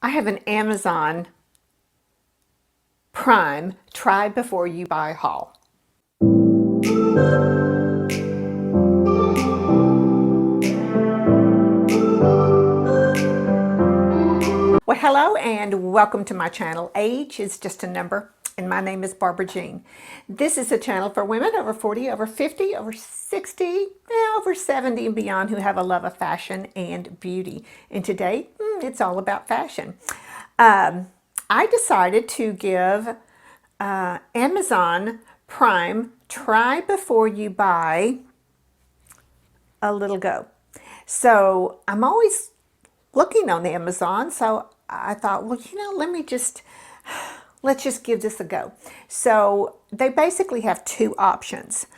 I have an Amazon Prime try before you buy haul. Well, hello and welcome to my channel. Age is just a number, and my name is Barbara Jean. This is a channel for women over 40, over 50, over 60, over 70 and beyond who have a love of fashion and beauty. And today, it's all about fashion. I decided to give Amazon Prime try before you buy a little go. So I'm always looking on Amazon, so I thought, well, let's just give this a go. So they basically have two options.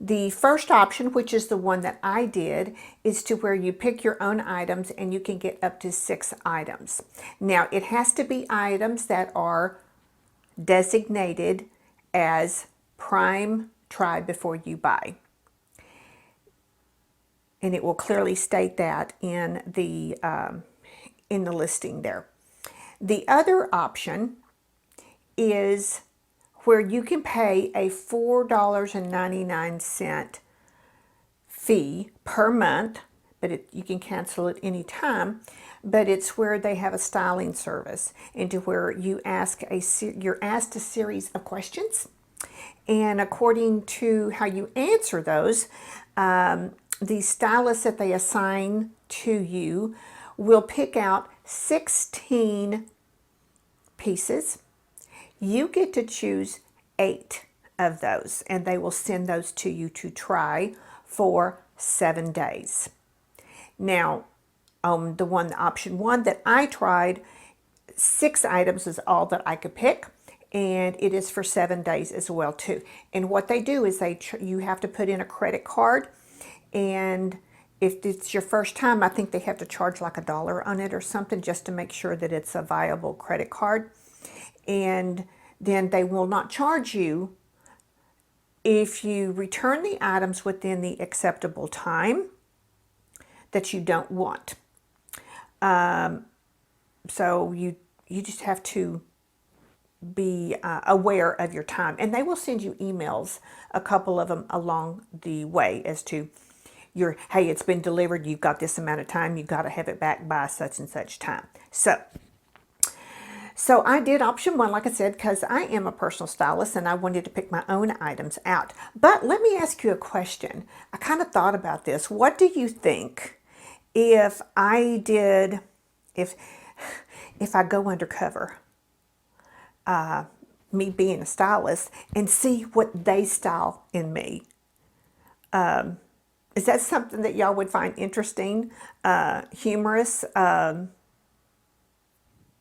The first option, which is the one that I did, is to where you pick your own items and you can get up to 6 items. Now, it has to be items that are designated as Prime Try Before You Buy. And it will clearly state that in the listing there. The other option is where you can pay a $4.99 fee per month, but you can cancel it any time. But it's where they have a styling service, into where you're asked a series of questions, and according to how you answer those, the stylist that they assign to you will pick out 16 pieces. You get to choose 8 of those, and they will send those to you to try for 7 days. Now, the option one that I tried, 6 items is all that I could pick, and it is for 7 days as well too. And what they do is you have to put in a credit card, and if it's your first time, I think they have to charge like $1 on it or something, just to make sure that it's a viable credit card. And then they will not charge you if you return the items within the acceptable time that you don't want. So you just have to be aware of your time, and they will send you emails, a couple of them along the way, as to hey, it's been delivered, you've got this amount of time, you've got to have it back by such and such time. So I did option one, like I said, because I am a personal stylist and I wanted to pick my own items out. But let me ask you a question. I kind of thought about this. What do you think if I go undercover, me being a stylist, and see what they style in me? Is that something that y'all would find interesting, humorous,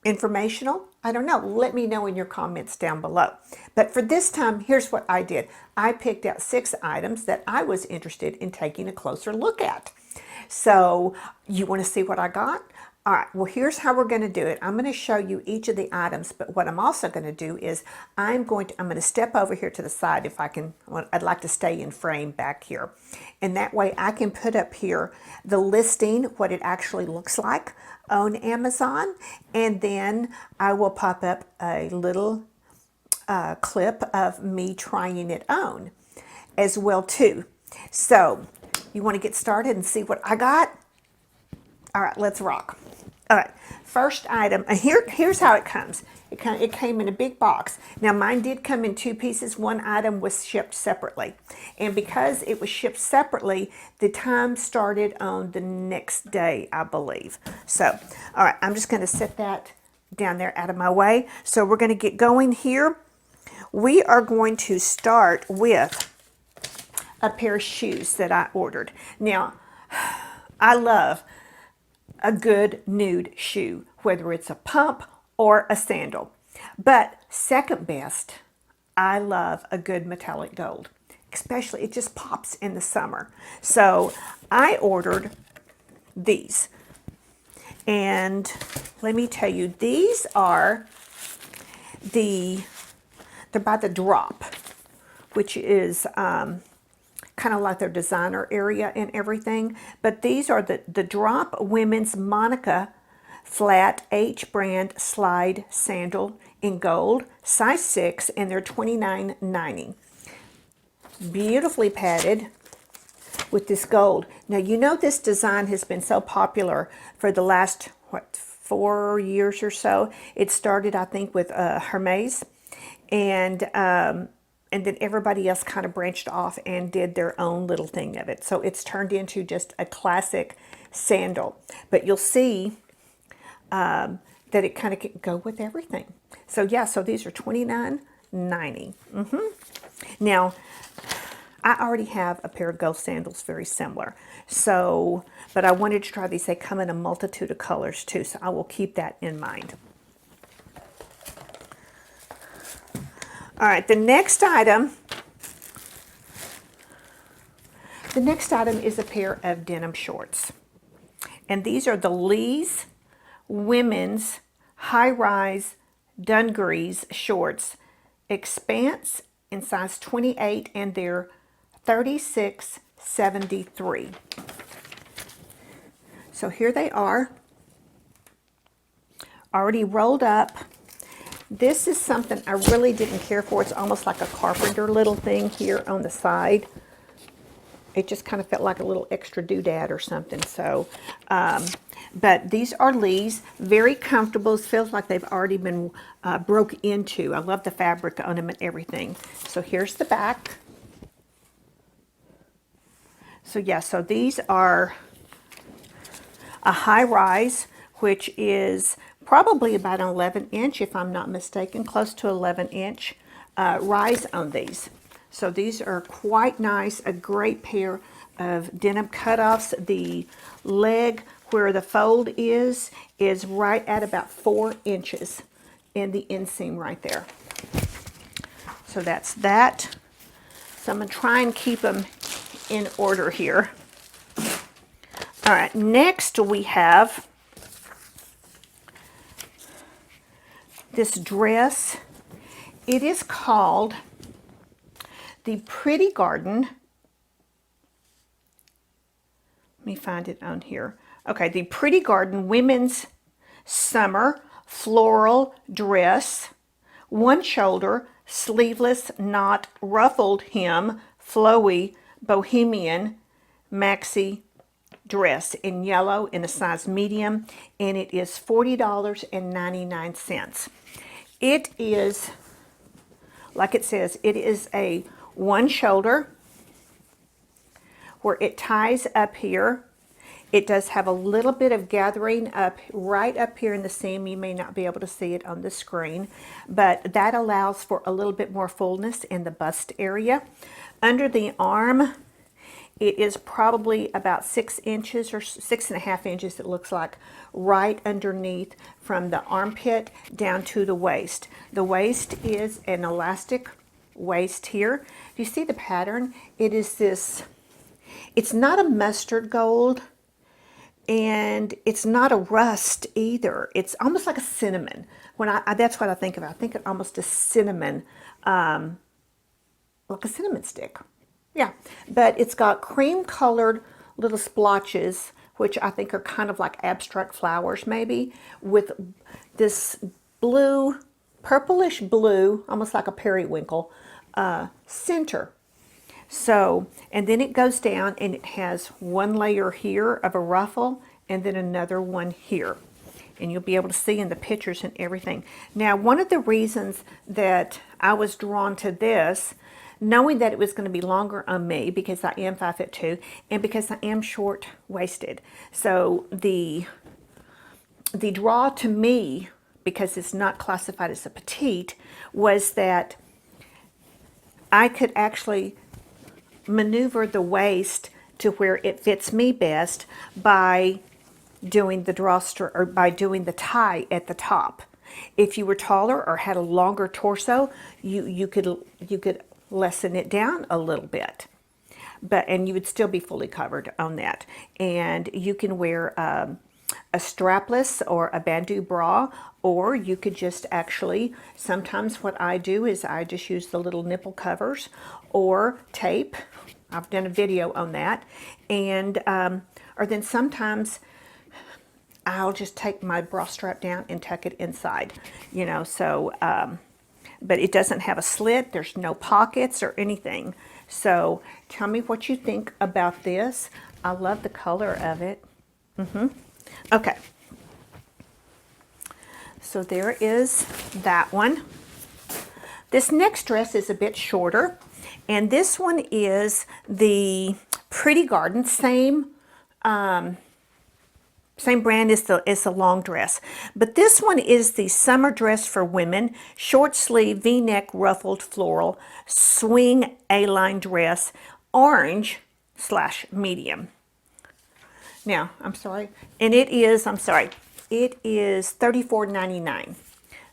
informational? I don't know. Let me know in your comments down below. But for this time, here's what I did. I picked out 6 items that I was interested in taking a closer look at. So you want to see what I got? All right, well, here's how we're going to do it. I'm going to show you each of the items, but what I'm also going to do is I'm going to step over here to the side if I can. I'd like to stay in frame back here. And that way I can put up here the listing, what it actually looks like on Amazon. And then I will pop up a little clip of me trying it on as well too. So you want to get started and see what I got? All right, let's rock. All right, first item, and here's how it comes. It came in a big box. Now mine did come in 2 pieces. One item was shipped separately. And because it was shipped separately, the time started on the next day, I believe. So, all right, I'm just gonna set that down there out of my way. So we're gonna get going here. We are going to start with a pair of shoes that I ordered. Now, I love a good nude shoe, whether it's a pump or a sandal. But second best, I love a good metallic gold. Especially, it just pops in the summer. So I ordered these. And let me tell you, these are they're by the Drop, which is kind of like their designer area and everything. But these are the Drop Women's Monica flat H brand slide sandal in gold, size 6, and they're $29.90. Beautifully padded with this gold. Now, you know this design has been so popular for the last, what, 4 years or so. It started, I think, with Hermes, and then everybody else kind of branched off and did their own little thing of it. So it's turned into just a classic sandal. But you'll see that it kind of can go with everything. So yeah, so these are $29.90. Now, I already have a pair of ghost sandals very similar. So, but I wanted to try these. They come in a multitude of colors too, so I will keep that in mind. All right, the next item is a pair of denim shorts. And these are the Lee's Women's High-Rise Dungarees shorts, expanse in size 28, and they're $36.73. So here they are, already rolled up. This is something I really didn't care for. It's almost like a carpenter little thing here on the side. It just kind of felt like a little extra doodad or something. So, but these are Lee's, very comfortable. It feels like they've already been broke into. I love the fabric on them and everything. So here's the back. So yeah, so these are a high rise, which is probably about an 11 inch, if I'm not mistaken, close to 11 inch rise on these. So these are quite nice, a great pair of denim cutoffs. The leg where the fold is right at about 4 inches in the inseam right there. So that's that. So I'm going to try and keep them in order here. All right, next we have this dress. It is called the Pretty Garden. Let me find it on here. Okay, the Pretty Garden Women's Summer Floral Dress, one shoulder, sleeveless, not ruffled hem, flowy, bohemian maxi dress in yellow in a size medium, and it is $40.99. It is, like it says, it is a one shoulder where it ties up here. It does have a little bit of gathering up right up here in the seam. You may not be able to see it on the screen, but that allows for a little bit more fullness in the bust area. Under the arm, it is probably about 6 inches or 6.5 inches, it looks like, right underneath from the armpit down to the waist. The waist is an elastic waist here. You see the pattern? It is this, it's not a mustard gold, and it's not a rust either. It's almost like a cinnamon. When that's what I think of. I think of almost a cinnamon, like a cinnamon stick. Yeah, but it's got cream colored little splotches, which I think are kind of like abstract flowers maybe, with this blue, purplish blue, almost like a periwinkle, center. So, and then it goes down and it has one layer here of a ruffle and then another one here. And you'll be able to see in the pictures and everything. Now, one of the reasons that I was drawn to this, knowing that it was going to be longer on me because I am 5'2" and because I am short-waisted. So the draw to me, because it's not classified as a petite, was that I could actually maneuver the waist to where it fits me best by doing the drawstring or by doing the tie at the top. If you were taller or had a longer torso, you could lessen it down a little bit, and you would still be fully covered on that. And you can wear a strapless or a bandeau bra, or you could just actually, sometimes what I do is I just use the little nipple covers or tape. I've done a video on that. And or then sometimes I'll just take my bra strap down and tuck it inside, you know, so, but it doesn't have a slit. There's no pockets or anything. So tell me what you think about this. I love the color of it. Okay. So there is that one. This next dress is a bit shorter, and this one is the Pretty Garden, same brand as the long dress. But this one is the summer dress for women, short sleeve, V-neck, ruffled floral, swing A-line dress, orange/medium. Now, I'm sorry, and it is $34.99.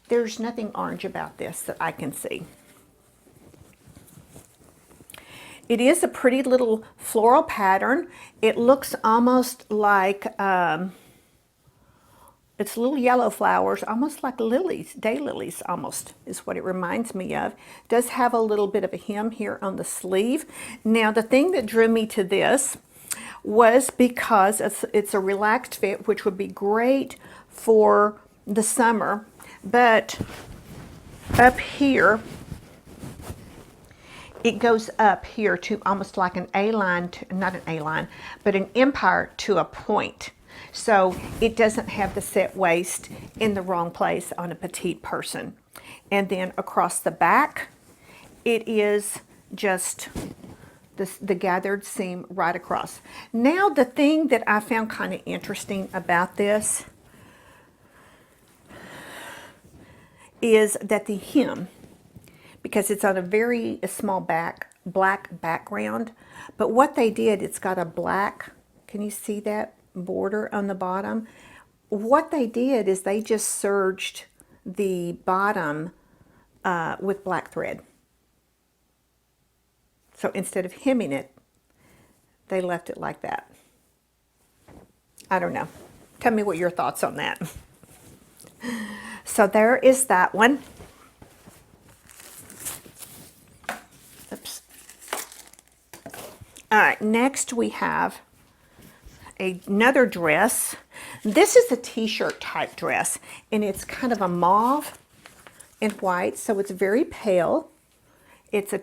There's nothing orange about this that I can see. It is a pretty little floral pattern. It looks almost like, it's little yellow flowers, almost like lilies, daylilies almost, is what it reminds me of. It does have a little bit of a hem here on the sleeve. Now, the thing that drew me to this was because it's a relaxed fit, which would be great for the summer, but up here, it goes up here to almost like an A-line, not an A-line, but an empire to a point. So it doesn't have the set waist in the wrong place on a petite person. And then across the back, it is just the gathered seam right across. Now, the thing that I found kind of interesting about this is that the hem, because it's on a very small black background, but what they did, it's got a black, can you see that border on the bottom? What they did is they just serged the bottom with black thread. So instead of hemming it, they left it like that. I don't know. Tell me what your thoughts on that. So there is that one. Oops. All right, next we have another dress. This is a t-shirt type dress, and it's kind of a mauve and white, so it's very pale. It's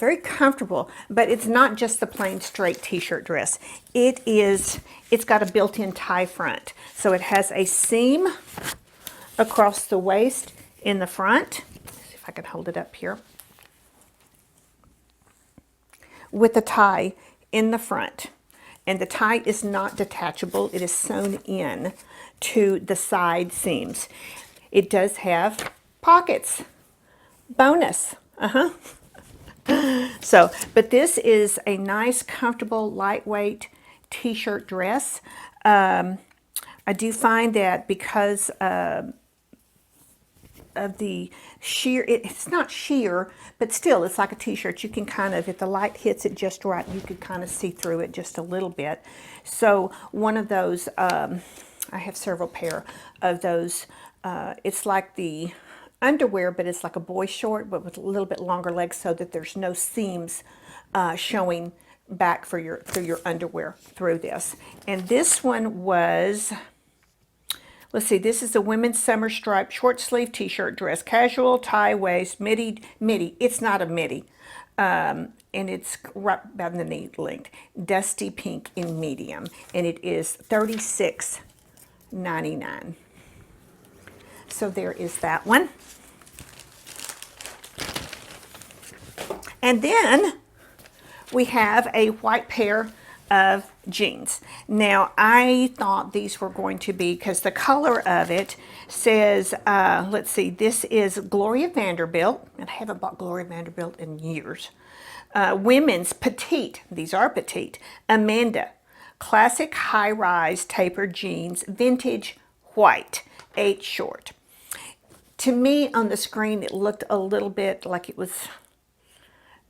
very comfortable, but it's not just the plain straight t-shirt dress. It's got a built-in tie front, so it has a seam across the waist in the front. Let's see if I can hold it up here. With the tie in the front, and the tie is not detachable. It is sewn in to the side seams. It does have pockets. Bonus. So, but this is a nice, comfortable, lightweight t-shirt dress. I do find that because of the sheer, it's not sheer, but still it's like a t-shirt. You can kind of, if the light hits it just right, you could kind of see through it just a little bit. So one of those, I have several pair of those. It's like the underwear, but it's like a boy short, but with a little bit longer legs, so that there's no seams showing back for your underwear through this. And this one was, let's see, this is a women's summer striped short sleeve t-shirt dress, casual tie waist, midi. It's not a midi, and it's right about in the knee length, dusty pink in medium, and it is $36.99. So there is that one. And then we have a white pair of jeans. Now, I thought these were going to be, because the color of it says, let's see, this is Gloria Vanderbilt, and I haven't bought Gloria Vanderbilt in years. Women's petite, these are petite, Amanda, classic high-rise tapered jeans, vintage white, 8 short. To me, on the screen, it looked a little bit like it was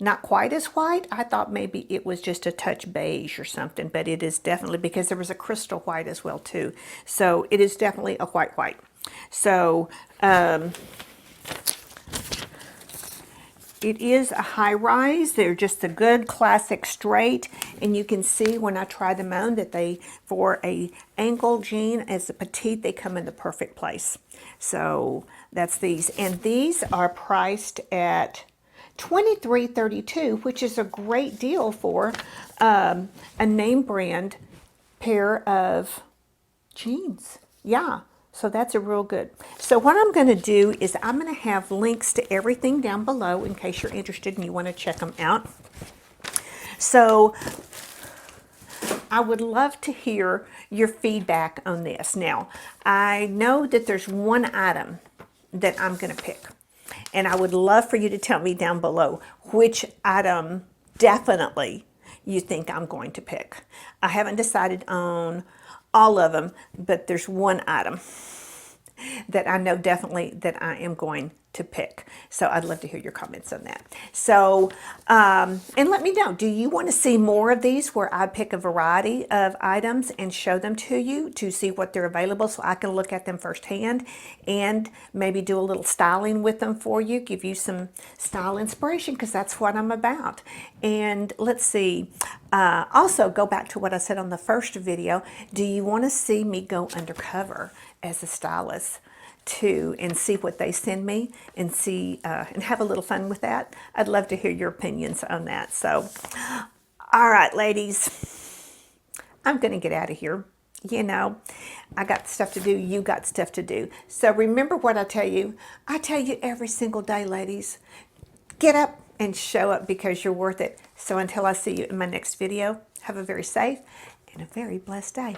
not quite as white. I thought maybe it was just a touch beige or something, but it is definitely, because there was a crystal white as well too. So it is definitely a white. So It is a high rise. They're just a good classic straight, and you can see when I try them on that they, for a ankle jean as a petite, they come in the perfect place. So that's these, and these are priced at $23.32, which is a great deal for a name brand pair of jeans. Yeah. So that's a real good. So what I'm going to do is I'm going to have links to everything down below in case you're interested and you want to check them out. So I would love to hear your feedback on this. Now, I know that there's one item that I'm going to pick, and I would love for you to tell me down below which item definitely you think I'm going to pick. I haven't decided on all of them, but there's one item that I know definitely that I am going to pick. So I'd love to hear your comments on that. So, and let me know, do you want to see more of these where I pick a variety of items and show them to you to see what they're available so I can look at them firsthand and maybe do a little styling with them for you, give you some style inspiration, because that's what I'm about. And let's see, also go back to what I said on the first video. Do you want to see me go undercover as a stylist too and see what they send me and see and have a little fun with that? I'd love to hear your opinions on that. So, all right, ladies, I'm going to get out of here. You know, I got stuff to do. You got stuff to do. So remember what I tell you. I tell you every single day, ladies, get up and show up because you're worth it. So until I see you in my next video, have a very safe and a very blessed day.